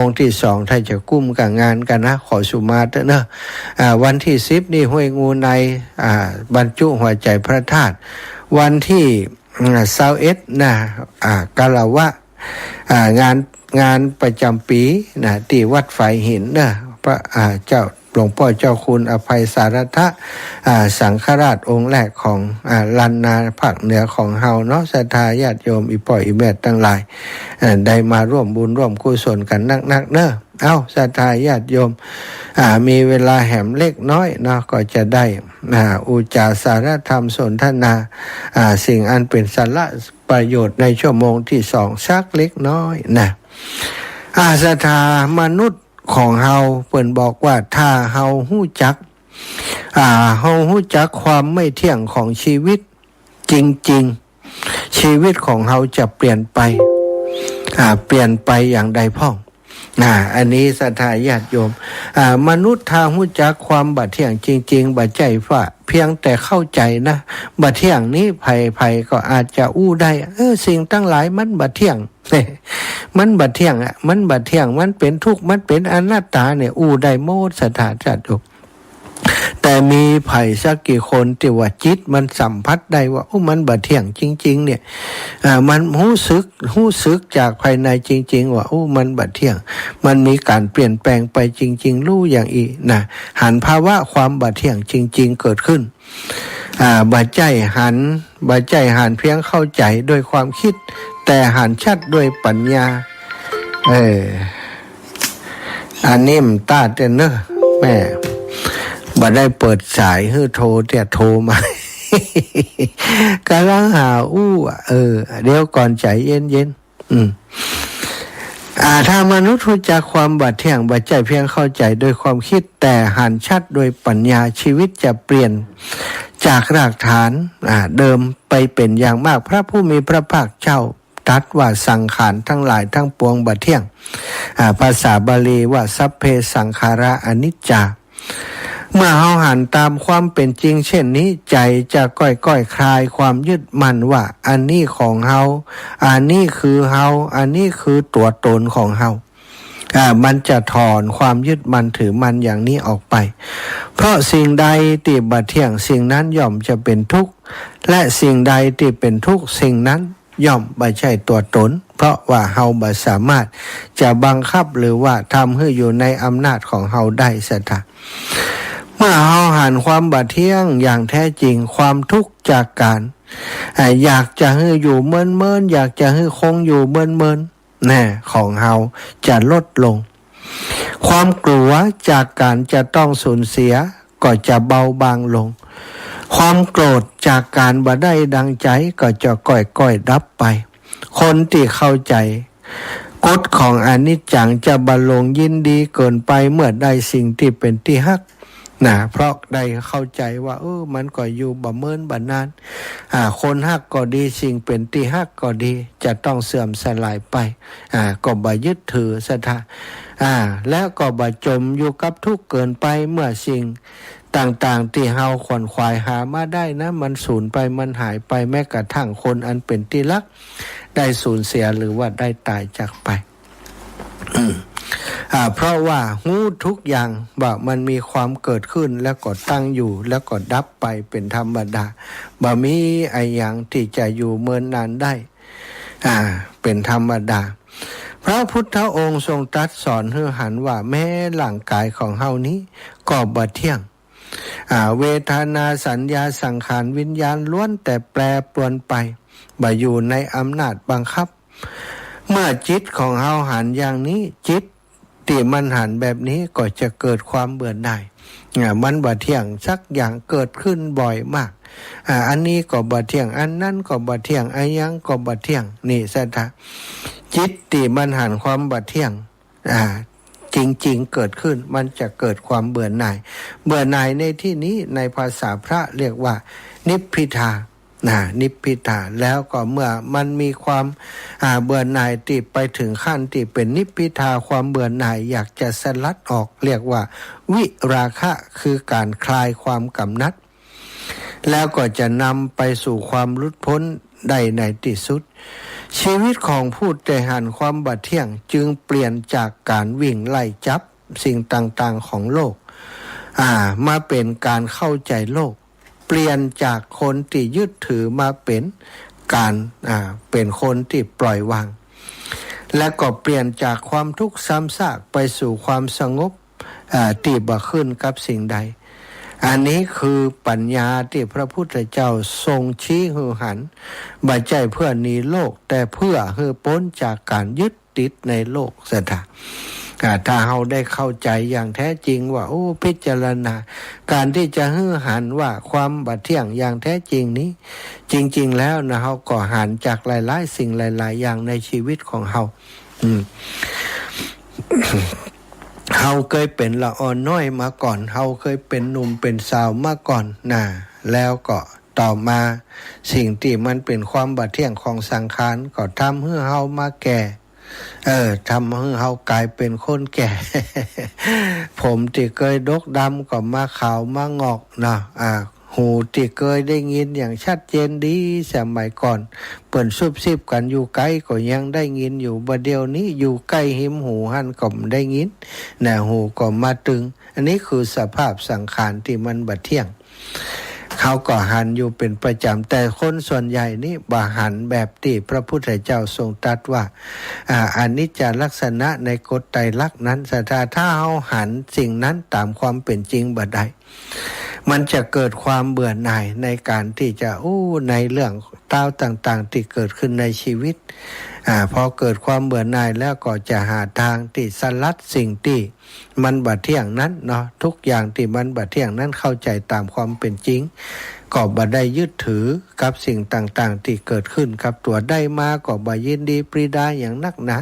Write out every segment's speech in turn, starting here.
องค์ที่สองถ้าจะกุ้มกับงานกันนะขอสุมาเถอะเนอะวันที่10นี่ห้วยงูในบรรจุหัวใจพระธาตุวันที่21นะกาลวะงานประจำปีนะที่วัดไฟหินนะพระเจ้าหลวงพ่อเจ้าคุณอภัยสารทะสังฆราชองค์แรกของลันนาภาคเหนือของเฮาเนาะศรัทธาญาติโยมอีป่อยอีแม่ทั้งหลายได้มาร่วมบุญร่วมกุศลกันนักๆเนอะศรัทธาญาติโยมมีเวลาแหมเล็กน้อยเนาะก็จะได้อุจาสารธรรมสนทนาสิ่งอันเป็นสาระประโยชน์ในชั่วโมงที่2สักเล็กน้อยนะศรัทธามนุษย์ของเฮาเพิ่นบอกว่าถ้าเฮาฮู้จักความไม่เที่ยงของชีวิตจริงๆชีวิตของเฮาจะเปลี่ยนไปอย่างใดพ้องอันนี้ศรัทธาญาติโยมมนุษย์ถ้าฮู้จักความบัดเที่ยงจริงๆบัดใจว่าเพียงแต่เข้าใจนะบัดเที่ยงนี้ภัยก็อาจจะอู้ได้สิ่งทั้งหลายมันบัดเที่ยงมันบัดเที่ยงมันบัดเที่ยงมันเป็นทุกข์มันเป็นอนัตตาเนี่ยอู้ได้โมดศรัทธาญาติโยมแต่มีไผ่สักกี่คนที่ว่าจิตมันสัมผัสได้ว่ามันบัดเที่ยงจริงๆเนี่ยมันรู้สึกจากภายในจริงๆว่ามันบัดเที่ยงมันมีการเปลี่ยนแปลงไปจริงๆรู้อย่างอีนะหันภาวะความบัดเที่ยงจริงๆเกิดขึ้นบัดใจหันเพียงเข้าใจโดยความคิดแต่หันชัดด้วยปัญญาอันนี้มันตาเต้นเนอะแม่บ่ได้เปิดสายให้โทรแต่โทรมากำลังหาเดี๋ยวก่อนใจเย็นถ้ามนุษย์รู้จักความบัดเที่ยงบัดใจเพียงเข้าใจโดยความคิดแต่หันชัดโดยปัญญาชีวิตจะเปลี่ยนจากรากฐานเดิมไปเป็นอย่างมากพระผู้มีพระภาคเจ้าตรัสว่าสังขารทั้งหลายทั้งปวงบัดเที่ยงภาษาบาลีว่าสัพเพสังขาระอนิจจาเมื่อเฮาหันตามความเป็นจริงเช่นนี้ใจจะค่อยคลายความยึดมั่นว่าอันนี้ของเฮาอันนี้คือเฮาอันนี้คือตัวตนของเฮามันจะถอนความยึดมั่นถือมั่นอย่างนี้ออกไปเพราะสิ่งใดที่บัดเที่ยงสิ่งนั้นย่อมจะเป็นทุกข์และสิ่งใดที่เป็นทุกข์สิ่งนั้นย่อมไม่ใช่ตัวตนเพราะว่าเฮาบ่สามารถจะบังคับหรือว่าทำให้อยู่ในอำนาจของเฮาได้ซะท่าเมื่อเฮาหันความบัดเที่ยงอย่างแท้จริงความทุกข์จากการอยากจะให้อยู่เมินอยากจะให้คงอยู่เมินของเฮาจะลดลงความกลัวจากการจะต้องสูญเสียก็จะเบาบางลงความโกรธจากการบ่ได้ดังใจก็จะค่อยดับไปคนที่เข้าใจกฎของอนิจจังจะบรรลงยินดีเกินไปเมื่อได้สิ่งที่เป็นที่ฮักเพราะได้เข้าใจว่ามันก็อยู่บ่เมินบ่นานคนฮักก็ดีสิ่งเป็นที่ฮักก็ดีจะต้องเสื่อมสลายไปก็บ่ยึดถือศรัทธาแล้วก็บ่จมอยู่กับทุกข์เกินไปเมื่อสิ่งต่างๆที่เฮาขวนขวายหามาได้นะมันสูญไปมันหายไปแม้กระทั่งคนอันเป็นที่รักได้สูญเสียหรือว่าได้ตายจากไปเพราะว่าหูทุกอย่างว่ามันมีความเกิดขึ้นแล้วก็ตั้งอยู่แล้วก็ดับไปเป็นธรรมดาบ่มีไอ้อย่างที่จะอยู่เมินนานได้เป็นธรรมดาพระพุทธองค์ทรงตรัสสอนให้หันว่าแม้ร่างกายของเฮานี้ก็บ่เที่ยงเวทนาสัญญาสังขารวิญญาณล้วนแต่แปรปรวนไปบ่อยู่ในอำนาจบังคับเมื่อจิตของเฮาหันอย่างนี้จิตที่มันหันแบบนี้ก็จะเกิดความเบื่อหน่ายมันบ่เที่ยงสักอย่างเกิดขึ้นบ่อยมากอันนี้ก็บ่เที่ยงอันนั้นก็บ่เที่ยงอันยังก็บ่เที่ยงนี่ซะท่าจิตที่มันหันความบ่เที่ยงจริงๆเกิดขึ้นมันจะเกิดความเบื่อหน่ายในที่นี้ในภาษาพระเรียกว่านิพพิทานิพพิทาแล้วก็เมื่อมันมีความเบื่อหน่ายที่ไปถึงขั้นที่เป็นนิพพิทาความเบื่อหน่ายอยากจะสลัดออกเรียกว่าวิราคะคือการคลายความกำหนัดแล้วก็จะนำไปสู่ความหลุดพ้นได้ในที่สุด ชีวิตของผู้แต่หันความบัดเที่ยงจึงเปลี่ยนจากการวิ่งไล่จับสิ่งต่างๆของโลกมาเป็นการเข้าใจโลกเปลี่ยนจากคนที่ยึดถือมาเป็นการเป็นคนที่ปล่อยวางและก็เปลี่ยนจากความทุกข์ซ้ำซากไปสู่ความสงบที่บ่ขึ้นกับสิ่งใดอันนี้คือปัญญาที่พระพุทธเจ้าทรงชี้ให้หันบ่ใช่เพื่อหนีโลกแต่เพื่อให้พ้นจากการยึดติดในโลกซะเถอะถ้าเราได้เข้าใจอย่างแท้จริงว่าพิจารณาการที่จะให้หันว่าความบัดเที่ยงอย่างแท้จริงนี้จริงๆแล้วนะเราก็หันจากหลายๆสิ่งหลายๆอย่างในชีวิตของเราเราเคยเป็นละอ่อนน้อยมาก่อนเราเคยเป็นหนุ่มเป็นสาวมาก่อนแล้วก็ต่อมาสิ่งที่มันเป็นความบัดเที่ยงของสังขารก็ทำให้เรามาแก่ทำให้เรากลายเป็นคนแก่ ผมที่เคยดกดำก็มาขาวมางอกหูที่เคยได้ยินอย่างชัดเจนดีสมัยก่อนเปิ่นซุบซิบกันอยู่ไกลก็ยังได้ยินอยู่บัดเดี๋ยวนี้อยู่ใกล้หิมหูหันก็ได้ยินหูก็มาตึงอันนี้คือสภาพสังขารที่มันบัดเที่ยงเขาก็หันอยู่เป็นประจำแต่คนส่วนใหญ่นี่บ่หันแบบที่พระพุทธเจ้าทรงตรัสว่าอนิจจลักษณะในกฎไตรลักษณ์นั้นถ้าเขาหันสิ่งนั้นตามความเป็นจริงบ่ได้มันจะเกิดความเบื่อหน่ายในการที่จะในเรื่องเต้าต่างๆที่เกิดขึ้นในชีวิตพอเกิดความเบื่อหน่ายแล้วก็จะหาทางที่สลัดสิ่งที่มันบัดเที่ยงนั้นเนาะทุกอย่างที่มันบัดเที่ยงนั้นเข้าใจตามความเป็นจริงก็บ่ได้ยึดถือกับสิ่งต่างๆที่เกิดขึ้นกับตัวได้มาก็บ่ยินดีปรีดาอย่างนักหนา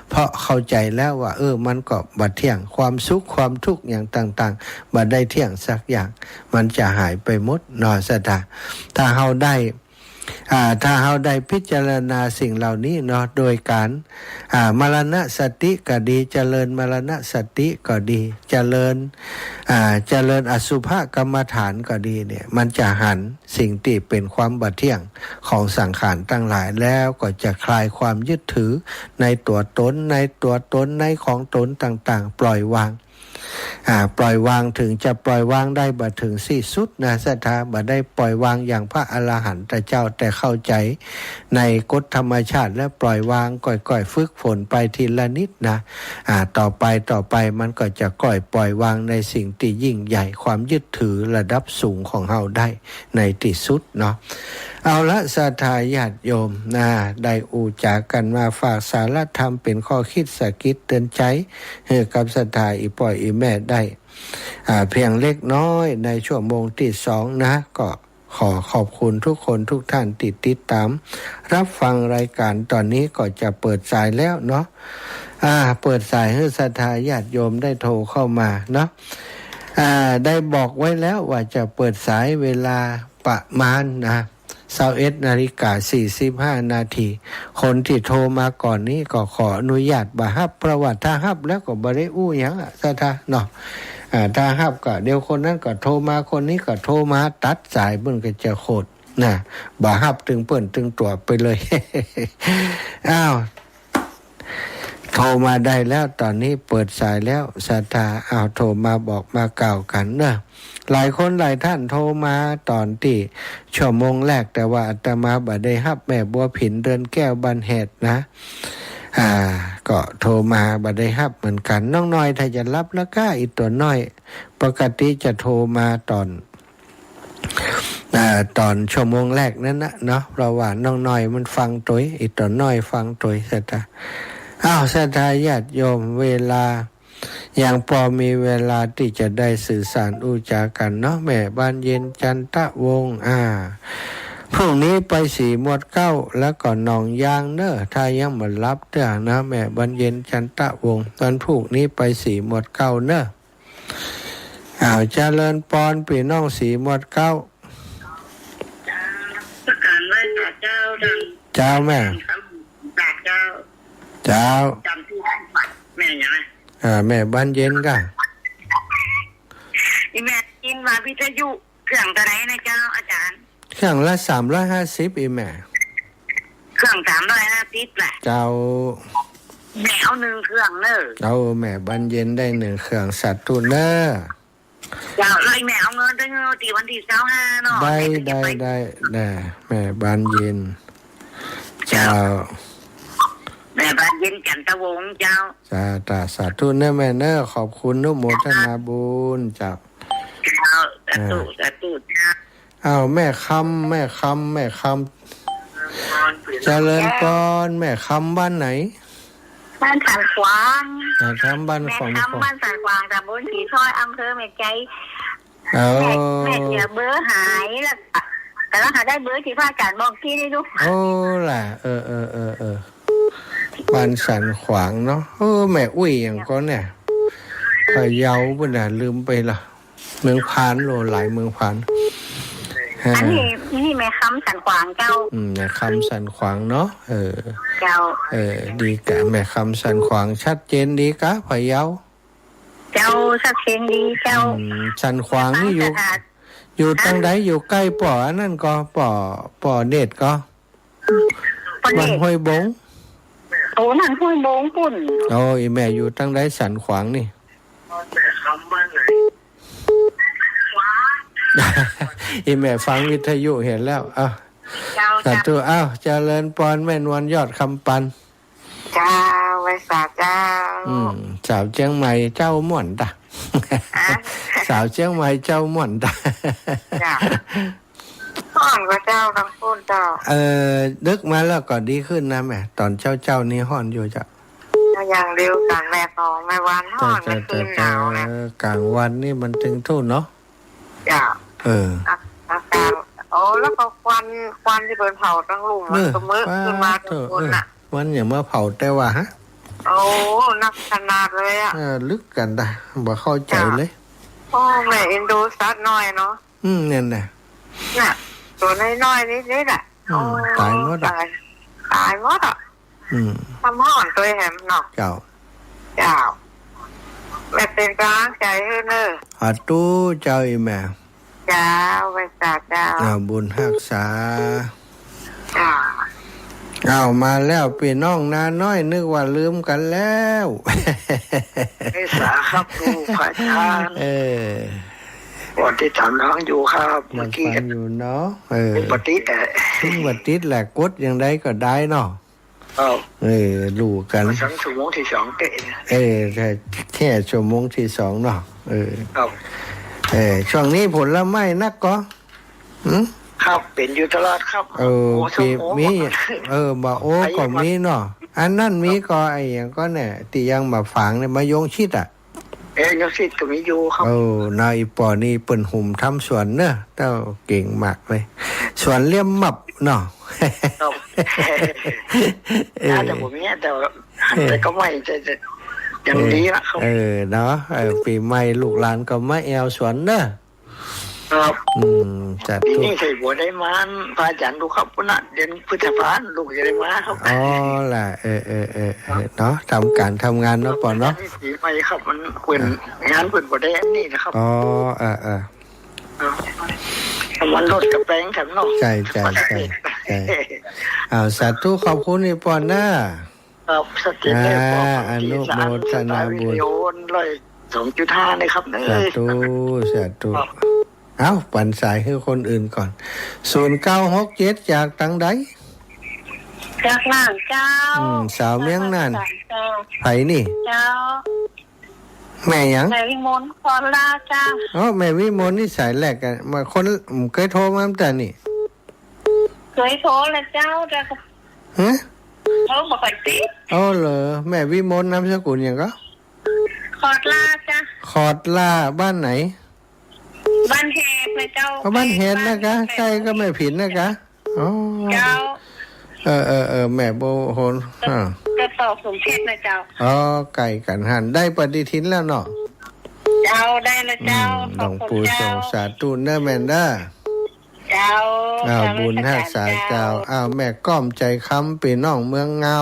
เพราะเข้าใจแล้วว่ามันก็บัดเที่ยงความสุขความทุกข์อย่างต่างๆบ่ได้เที่ยงสักอย่างมันจะหายไปหมดเนาะถ้าเฮาได้พิจารณาสิ่งเหล่านี้เนาะโดยการมรณสติก็ดีเจริญมรณสติก็ดีเจริญอสุภกรรมฐานก็ดีเนี่ยมันจะหันสิ่งที่เป็นความบัดเที่ยงของสังขารทั้งหลายแล้วก็จะคลายความยึดถือในตัวตนในของตนต่างๆปล่อยวางปล่อยวางถึงจะปล่อยวางได้บ่ถึงสิ้นสุดนะศรัทธาบ่ได้ปล่อยวางอย่างพระอรหันตเจ้าแต่เข้าใจในกฎธรรมชาติและปล่อยวางก่อยๆฝึกฝนไปทีละนิดนะต่อไปมันก็จะปล่อยวางในสิ่งที่ยิ่งใหญ่ความยึดถือระดับสูงของเราได้ในที่สุดเนาะเอาละศรัทธาญาติโยมได้อูจากกันมาฝากสารธรรมเป็นข้อคิดสะกิดเตือนใจให้กับศรัทธาอีป่อยอีแม่ได้เพียงเล็กน้อยในชั่วโมงที่2นะก็ขอขอบคุณทุกคนทุกท่านติดตามรับฟังรายการตอนนี้ก็จะเปิดสายแล้วเนาะเปิดสายให้ศรัทธาญาติโยมได้โทรเข้ามาเนาะได้บอกไว้แล้วว่าจะเปิดสายเวลาประมาณ21:45 นาทีคนที่โทรมาก่อนนี้ก็ขออนุญาตบ่ฮับประวัติถ้าฮับแล้วก็บ่ได้อู้หยังซะท่าเนาะถ้าฮับก็เดี๋ยวคนนั้นก็โทรมาคนนี้ก็โทรมาตัดสายเบิ่นก็จะโคตรบ่ฮับตึงเปิ้นตึงตัวไปเลย โทรมาได้แล้วตอนนี้เปิดสายแล้วศรัทธาโทรมาบอกมากล่าวกันเนอะหลายคนหลายท่านโทรมาตอนที่ชั่วโมงแรกแต่ว่าอาตมาบ่ได้รับแม่บัวผินเรือนแก้วบันเหตุนะก็โทรมาบ่ได้รับเหมือนกันน้องน้อยถ้าจะรับแล้วก็อีตัวน้อยปกติจะโทรมาตอนชั่วโมงแรกนั้นนะเนาะเพราะว่าน้องน้อยมันฟังตัวอีตัวน้อยฟังตัวศรัทธาศรัทธาญาติโยมเวลาอย่างพอมีเวลาที่จะได้สื่อสารอุจากันเนาะแม่บ้านเย็นจันทวงศ์พรุ่งนี้ไปสีหมวดเก้าแล้วก็หนองยางเนอะถ้ายังไม่รับเด้อนะแม่บ้านเย็นจันทวงศ์ตอนพรุ่งนี้ไปสีหมวดเก้าเนอะเจริญปอนพี่น้องสีหมวดเก้าประการไว้เจ้าดังเจ้าแม่เจ้าจำที่ได้แม่ยังไงแม่บ้านเย็นก็แม่กินมาวิทยุเครื่องตะไนนะเจ้าอาจารย์เครื่องละ350แม่ รื่อง350แหละ เจ้า แมว1เครื่องเนอะ เอาแม่บานเย็นได้1เครื่องสาธุเนอ เจ้าเลยแมวเงินตั้งตีวันที่25เนาะ ได้แม่บานเย็นเจ้า แม่บ้านเย็นจันทวงศ์เจ้า สาธุเนอแม่เนอขอบคุณนุโมทนาบุญเจ้า เจ้าสาธุเจ้า อ้าวแม่คำเจริญปอนแม่คำบ้านไหน บ้านสันขวาง คำบ้าน แม่ ของ คำบ้านสันขวางตำบลสีถ้อยอำเภอแม่ใจ เอา แม่เสียเบอร์หายแล้วแต่ละหาได้เบอร์ที่พระอาจารย์บอกที่นี่ดู โอ้ล่ะบ้านสันขวางเนาะแม่อุ้ยอย่างก็เนี่ยพะเยาบ่น่ะลืมไปละเมืองพานโลหลายเมืองพาน อันนี้แม่คำสันขวางเจ้า แม่คำสันขวางเนาะเจ้า ดีกะแม่คำสันขวางชัดเจนดีกะพะเยา เจ้าสักเชียงดีเจ้า สันขวางนี่อยู่ตั้งใดอยู่ใกล้ป่ออันนั่นก็ป่อเนตรก็มันห้วยบง โอ้นั่นห้วยบงปุ่น โอ้ยแม่อยู่ตั้งใดสันขวางนี่ คำบ้านไหน อีแม่ฟังวิทยุเห็นแล้วสาธุเจริญปอนแม่นวลยอดคำปัน เจ้าไว้สาเจ้า สาวเชียงใหม่เจ้าม่วนตาสาวเชียงใหม่เจ้าม่วนตา ห่อนก็เจ้าทั้งพูนเจ้า ดึกมาแล้วก็ดีขึ้นนะแม่ตอนเจ้านี่ห่อนอยู่จ้ะ อย่างเดียวกันแม่สองแม่วันห่อนไม่คืนหนาวนะ กลางวันนี่มันตึงทุ่นเนาะ จ้า อาการแล้วก็ควันที่เปิดเผาตั้งลุมมันก็มืดขึ้นมาทุกคนน่ะ วันอย่างเมื่อเผาแต่ว่าฮะ โอ้นักขนาดเลยอ่ะ ลึกกันได้บ่เข้าใจเลย โอ้แม่เอ็นดูซัดหน่อยเนาะ เนี่ยน่ะ ตัวน้อยๆนิดๆอ่ะ ตายหมดอ่ะ ตายหมดอ่ะทำห่อนตัวแหมเนาะ เจ้า แม่เป็นกำลังใจให้เนอะ อาตู้เจ้าอีแม่ เจ้าไว้สาเจ้า บุญรักษา จ้า มาแล้วพี่น้องนาน้อยนึกว่าลืมกันแล้ว ไอ้สาครับครูพระอาจารย์วันที่ทำน้องอยู่ครับเมื่อกี้อยู่เนาะปฏิแต่บัติดแหละกดอย่างใดก็ได้เนาะรู้กันชั่วโมงที่2แค่ชั่วโมงที่2เนาะช่วงนี้ผลไม้นักก็ครับเป็นอยู่ตลอดครับปีมีบ่โอ้ก็มีเนาะอันนั้นมีก็ไอ้อย่างก็เนี่ยตียังมาฝังเนี่ยมายงชิดอ่ะยงชิดก็มีอยู่ครับนายปอนี่เปิ้นหุ่มทำสวนเนอะเต้าเก่งมากเลยสวนเลี่ยมมับเนาะแต่ผมเนี่ยแต่ก็ไม่จะอย่างนี้ละครับเนาะปีใหม่ลูกหลานก็มาแอวสวนเนอะครับจัดปีนี้ใส่บัวได้มาพระอาจารย์ดูครับพุ่นเดือนพฤษภาคมลูกจะได้มาครับล่ะเนาะทำการทำงานเนาะปอนเนาะปีใหม่ครับมันเปิดงานเปิดบัวได้นี่นะครับมันรถกับแป้งแถมเนาะใช่สาธุขอบคุณนี่ปอนนะครับสเตจเลยอนุโมทนาบุญเลย2.5เลยครับสาธุปันสายให้คนอื่นก่อน0967จากตังใดจากน่านเจ้าสาวเมียงน่านไผนี่เจ้าแม่หยังแม่วิมลพรลาจ้าแม่วิมลนี่สายแรกกันมาคนเคยโทรมาแต่นี่เคยโทรแล้วเจ้าแต่บอกไปติเหรอแม่วิมลนามสกุลหยังก็ขอดลาจ้าขอดลาบ้านไหนบ้านเฮดนะเจ้าบ้านเฮดนะคะใกล้ก็ไม่ผิดนะคะเจ้าแม่โบโหนจะตอบสมเพชนะเจ้าไก่กันหันได้ปฏิทินแล้วเนาะเจ้าได้แล้วเจ้าหลวงปู่ทรงสาธุเนอแมนด้าเจ้าบุญรักษาเจ้าแม่ก้อมใจค้ำปีน้องเมืองเงา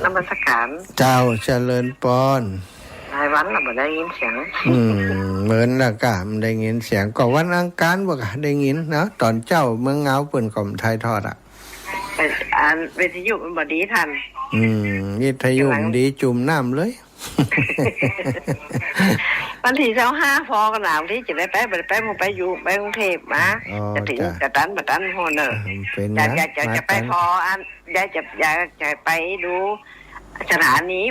นมัสการเจ้าเจริญปอนนาย วันเราไม่ได้ยินเสียง เหมือนละกะมันได้ยินเสียงก็วันอังคารบ่กะได้ยินเนาะตอนเจ้าเมืองเงาเปิ้นก็ถ่ายทอดอ่ะวิทยุมันบ่ดีทันวิทยุดีจุ่มน้ำเลย วันที่25พอกันหนาวที่จะได้ไปมึงไปอยู่ไปกรุงเทพมาจะถึงจะตันโหเนอจะไปพออันอยากจะไปดูสถานี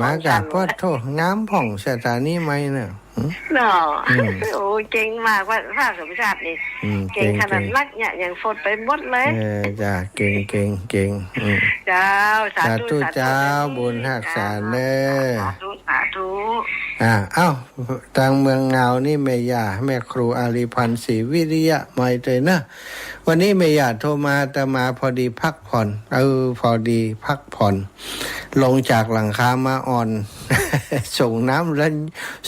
มาจากพ่อโทษงามผ่องสถานีไหมเนี่ยเนาะโอ้เก่งมากว่าภาคสมชาตินี่เก่งขนาดนักเนี่ยอย่างฝนไปหมดเลยจ้าเก่งเจ้าสาธุเจ้าบุญรักษาเน้อสาธุเอ้าทางเมืองเงานี่แม่ย่าแม่ครูอารีพันธ์ศรีวิริยะไมตรีนะวันนี้แม่ย่าโทรมาแต่มาพอดีพักผ่อนพอดีพักผ่อนลงจากหลังคามาอ่อนส่งน้ำแล้ว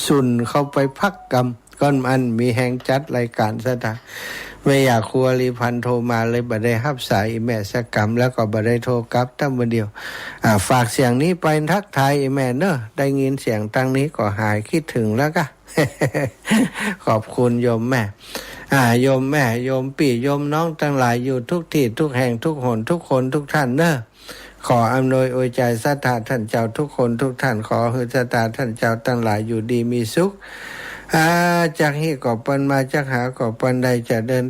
สุนเข้าไปพักกำก้อนมันมีแหงจัดรายการซะท่าไม่อยากครัวรีพันโทรมาเลยบ่ได้รับสายแม่สักกรรมแล้วก็บ่ได้โทรกลับตั้งวันเดียวฝากเสียงนี้ไปทักทายแม่เนอะได้ยินเสียงตั้งนี้ก็หายคิดถึงแล้วก็ ขอบคุณโยมแม่โยมแม่โยมปี่โยมน้องทั้งหลายอยู่ทุกที่ทุกแห่งทุกหนทุกคนทุกท่านเนอะขออำนวยอวยใจศรัทธาท่านเจ้าทุกคนทุกท่านขอให้ศรัทธาท่านเจ้าทั้งหลายอยู่ดีมีสุขจากที่ก่อปันมาจากหาก่อปันใดจะเดิน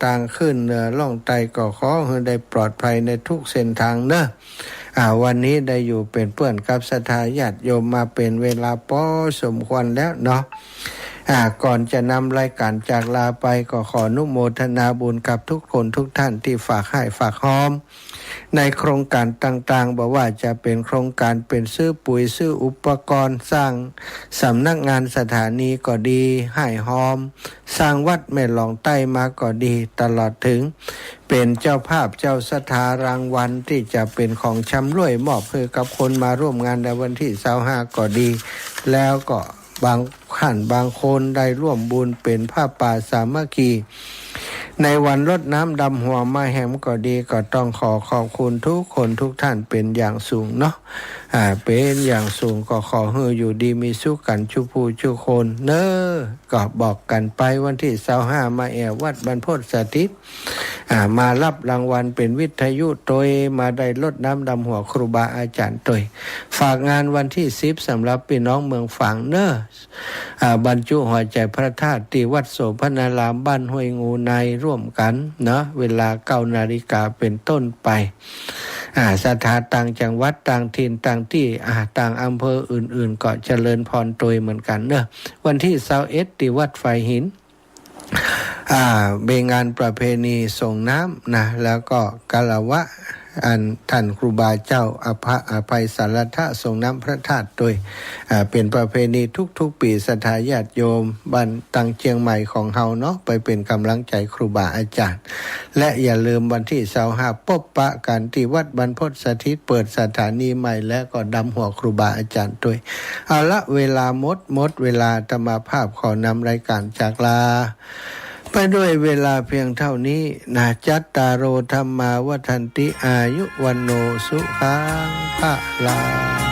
ทางขึ้นเหนือล่องไตก็ขอให้ได้ปลอดภัยในทุกเส้นทางเนอะวันนี้ได้อยู่เป็นเพื่อนกับศรัทธาญาติโยมมาเป็นเวลาพอสมควรแล้วเนาะก่อนจะนำรายการจากลาไปก็ขออนุโมทนาบุญกับทุกคนทุกท่านที่ฝากให้ฝากหอมในโครงการต่างๆบอกว่าจะเป็นโครงการเป็นซื้อปุ๋ยซื้ออุปกรณ์สร้างสำนักงานสถานีก็ดีให้หอมสร้างวัดแม่หลองใต้มาก็ดีตลอดถึงเป็นเจ้าภาพเจ้าสถารางวัลที่จะเป็นของชำร่วยมอบให้กับคนมาร่วมงานในวันที่25ก็ดีแล้วก็บางท่านบางคนได้ร่วมบุญเป็นผ้าป่าสามัคคีในวันรดน้ำดำหัวมาแหมก็ดีก็ต้องขอบคุณทุกคนทุกท่านเป็นอย่างสูงเนาะเป็นอย่างสูงก็ขอให้อยู่ดีมีสุขกันชุผู้ชุคนเนอก็บอกกันไปวันที่25มาแอววัดบรรพตสถิตมารับรางวัลเป็นวิทยุโดยมาได้รดน้ำดำหัวครูบาอาจารย์โดยฝากงานวันที่10สำหรับพี่น้องเมืองฝางเนอบรรจุหัวใจพระธาตุที่วัดโสภณารามบ้านห้วยงูในร่วมกันเนาะเวลา9 นาฬิกาเป็นต้นไปสถานต่างจังหวัดต่างถิ่นต่างที่ต่างอำเภออื่นๆก็เจริญพรโดยเหมือนกันเนอะวันที่21ที่วัดไฟหินเป็นงานประเพณีส่งน้ำนะแล้วก็กาลวะท่านครูบาเจ้าอภัยสารทะส่งน้ำพระธาตุโดยเป็นประเพณีทุกๆปีศรัทธาญาติโยมบ้านตังเชียงใหม่ของเฮาเนาะไปเป็นกำลังใจครูบาอาจารย์และอย่าลืมวันที่25พบปะกันที่วัดบรรพตสถิตเปิดสถานีใหม่และก็ดำหัวครูบาอาจารย์ด้วยเอาละเวลาหมดเวลาธรรมภาพขอนำรายการจากลาไปด้วยเวลาเพียงเท่านี้นะจัตตารโอธรรมาวัฏันติอายุวันโนสุขังภะลัง